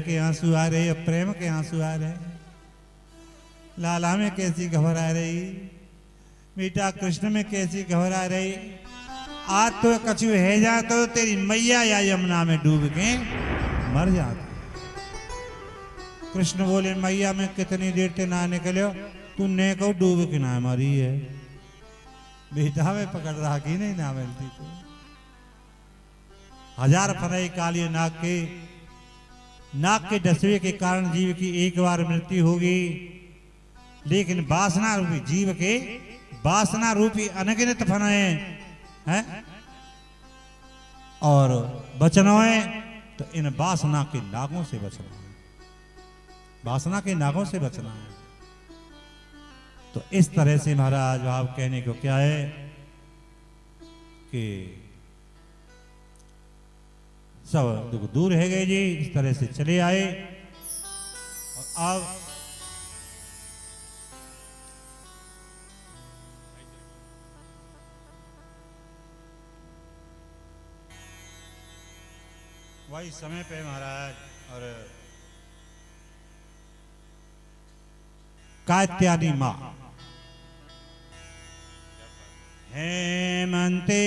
के आंसू आ रहे, प्रेम के आंसू आ रहे। लाला में कैसी घबरा रही, बेटा कृष्ण में कैसी घबरा रही। आज तो कछु है जा तो तेरी मैया या यमुना में डूब के मर जाती। कृष्ण बोले मैया में कितनी देर से ना निकलो, तू ने को डूब के ना मरी है। बेटा में पकड़ रहा कि नहीं ना मिलती तो। हजार फनाई काली नाग के डसवे के कारण जीव की एक बार मृत्यु होगी, लेकिन वासना रूपी जीव के वासना रूपी अनगिनत फनाए हैं और बचना है तो इन वासना के नागों से बचना है, वासना के नागों से बचना है। तो इस तरह से महाराज भाव कहने को क्या है कि सब दुख दूर है गए जी, इस तरह से चले आए। और अब वही समय पे महाराज और कात्यायनी मां हेमंते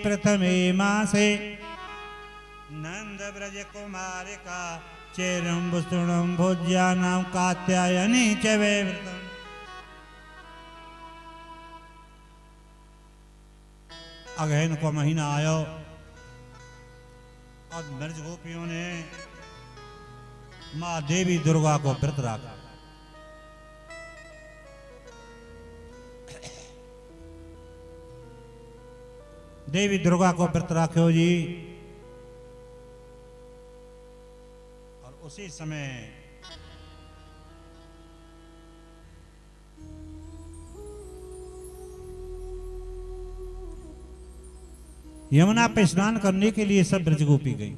प्रथमे मासे नंद ब्रज कुमारिका चेरम बुस्तुणम भोज्यानाम कात्यायनी च वैवृतम। अगहन को महीना आयो और ब्रज गोपियों ने मां देवी दुर्गा को व्रत रखा। देवी दुर्गा को व्रत रखो जी। और उसी समय यमुना पे स्नान करने के लिए सब ब्रजगोपी गई।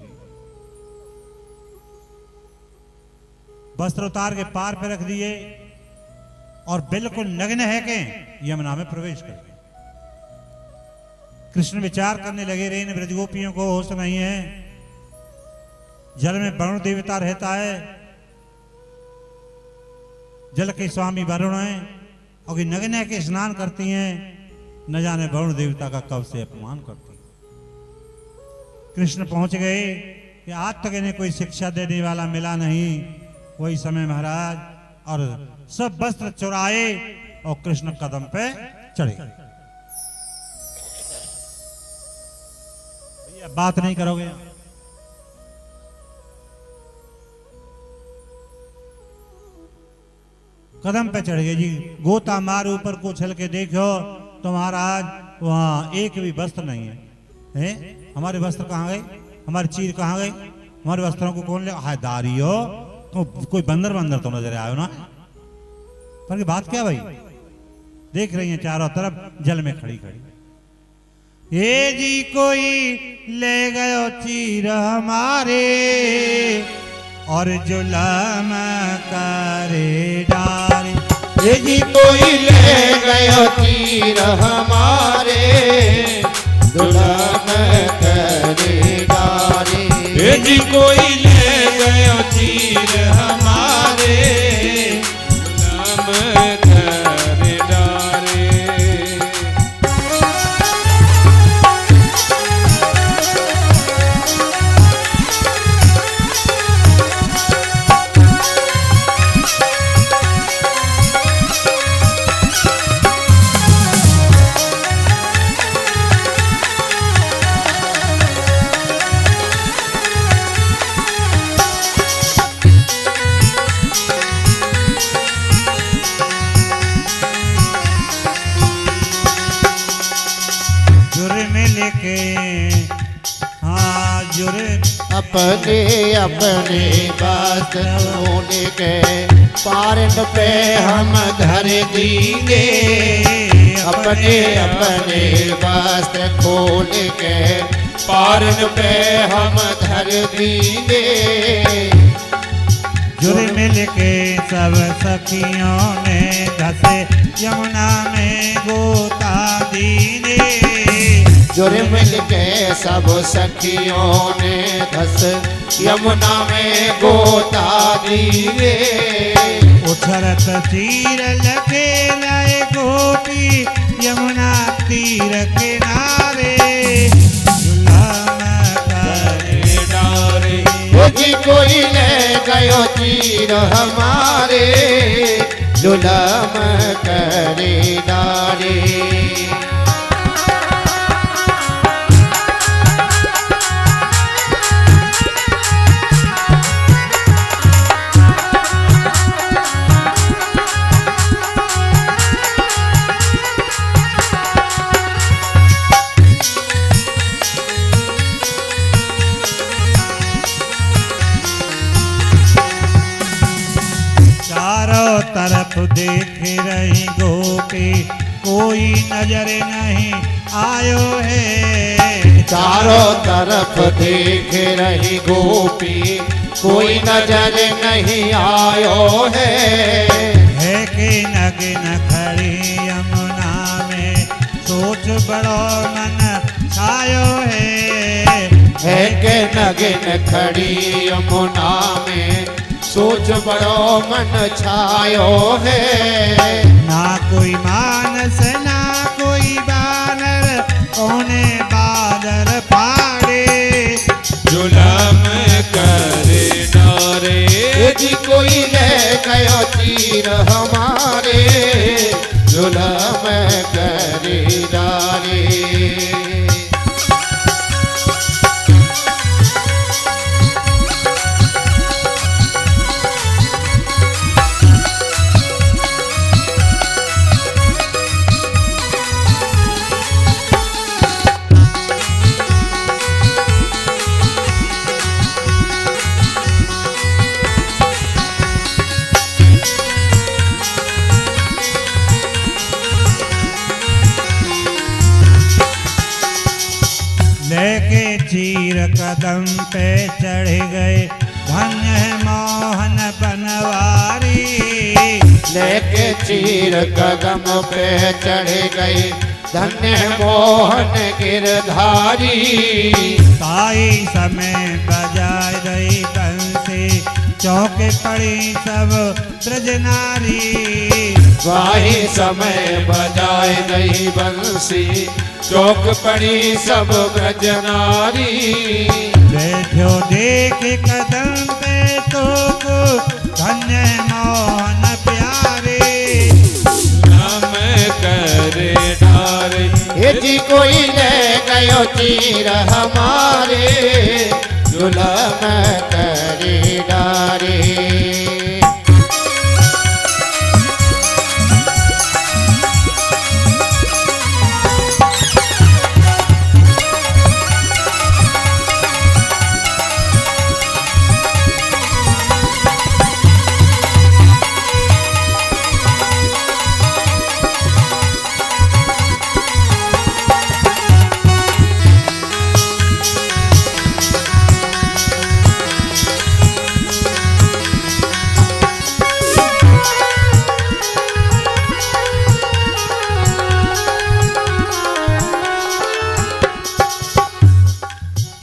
वस्त्र उतार के पार पे रख दिए और बिल्कुल नग्न है के यमुना में प्रवेश कर गए। कृष्ण विचार करने लगे, रे इन ब्रजगोपियों को होश नहीं है, जल में वरुण देवता रहता है, जल के स्वामी वरुण है और नग्न है के स्नान करती हैं, न जाने वरुण देवता का कब से अपमान करती। कृष्ण पहुंच गए कि आज तक इन्हें कोई शिक्षा देने वाला मिला नहीं। वही समय महाराज और सब वस्त्र चुराए और कृष्ण कदम पे चढ़े। बात नहीं करोगे? कदम पे चढ़ गए जी। गोता मार ऊपर को छल के देखो तो महाराज वहां एक भी वस्त्र नहीं है। हैं? हमारे वस्त्र कहाँ गए? हमारी चीर कहाँ गई? हमारे वस्त्रों को कौन ले? हायदारी हो तो कोई बंदर तो नजर आयो ना। पर बात क्या भाई? देख रही हैं चारों तरफ जल में खड़ी खड़ी। ये जी कोई ले गयो चीर हमारे और जुलम करे डारे। ये जी कोई ले गयो चीर हमारे जुलम करे डारे। ये जी कोई ले गयो चीर हमारे जुलम करे डारे। अपने अपने वस्त्रों के पारन पे हम धर देंगे। अपने अपने वस्त्र खोल के पारन पे हम धर देंगे। जुड़ मिल के सब सखियों ने धसे यमुना में गोता दीने। जुड़ मिल के सब सखियों ने धस यमुना में गोता दीवे उछरत चीर लखे नए गोपी यमुना तीर किनारे जुलम करे डारे जी कोई ले गयो चीर हमारे जुलम करे डारे चारों तरफ देख रही गोपी कोई नजर नहीं आयो है चारों तरफ देख रही गोपी कोई नजर नहीं आयो है कि नगिन खड़ी यमुना में सोच बड़ो मन छायो है के नगिन खड़ी यमुना में सोच बड़ो मन छायो है ना कोई मानस ना कोई बानर कोने बादर पाड़े जुलम करे डारे जी कोई ले गयो चीर हमारे जुलम करे डारे लेके चीर कदम पे चढ़ गए धन्य है मोहन बनवारी लेके चीर कदम पे चढ़ गई धन्य मोहन गिरधारी ताई समय बजाय रही बंसी चौके पड़ी सब ब्रजनारी वाही समय बजाए रही बंसी चौक पड़ी सब ब्रजनारी बैठो देख कदम पे तो धन्य मोहन प्यारे जुलम करे डारे ये जी कोई ले गयो चीर हमारे जुलम करे डारे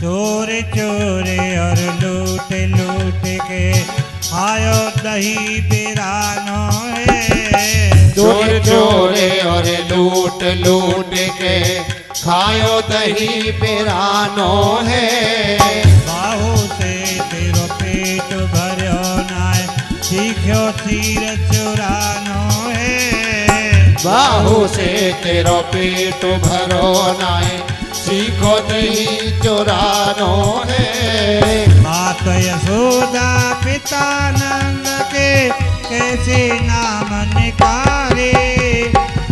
चोरे चोरे और लूट लूट के आयो दही बिरानो है चोर चोरे और लूट लूट के खायो दही पिरानो है बाहू से तेरो पेट भरो नाय सीखो चीर चुरानो है बाहू से तेरो पेट भरो नाय सीखो दही चुरानो है मात यशोदा पिता नंद के कैसे नाम निकारे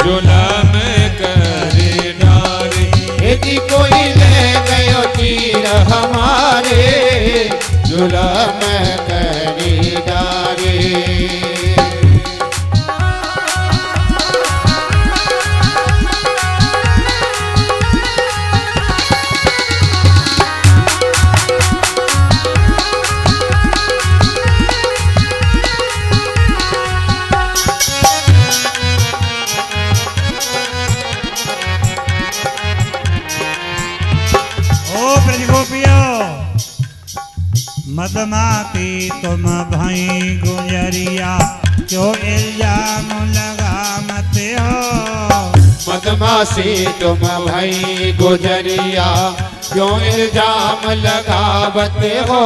जुलम करे डारे यदि कोई ले गयो चीर हमारे जुलम करी डारे मदमाती तुम भाई गुजरिया क्यों इल्जाम लगामते हो। मदमासी तुम भाई गुजरिया क्यों इल्जाम लगावते हो।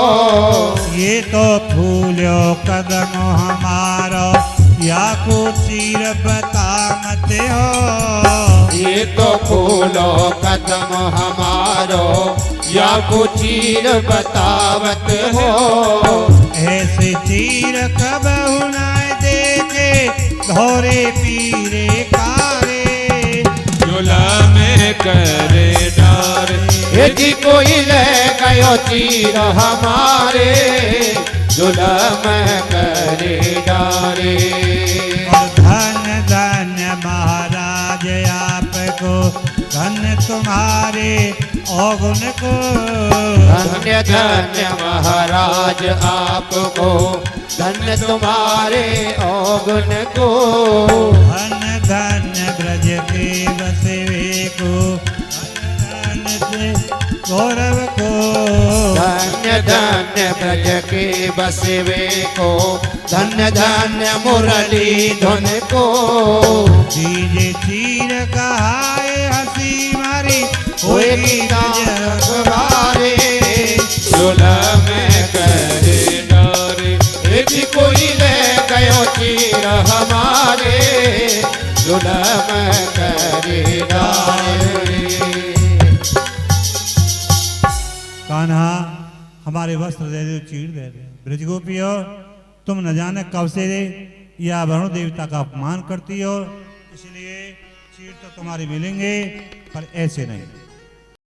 ये तो फूलो कदम हमारो या को चीर बतामते हो। ये तो फूलो कदम हमारो या को चीर बतावत हो। ऐसे चीर कब ना देखे धोरे पीरे कारे। जुलम करे डारे यदि कोई ले गयो चीर हमारे जुलम करे डारे। और धन धन महाराज आपको धन तुम्हारे अवगुण को। धन्य धन्य महाराज आपको धन्य तुम्हारे अवगुण को। धन धन ब्रज के बसवे को धन धन से गौरव को। धन्य धन्य ब्रज के बसवे को धन्य धन्य मुरली धुन को। दीजे चीर कहाए हंसी मारी होएगी रखवारे। जुलम करे डारे यदि कोई ले गयो चीर हमारे जुलम करे डारे। कान्हा हमारे वस्त्र दे दो चीर दे दे। ब्रज गोपियों तुम न जाने कब से या वरुण देवता का अपमान करती हो, इसलिए चीर तो तुम्हारे मिलेंगे पर ऐसे नहीं।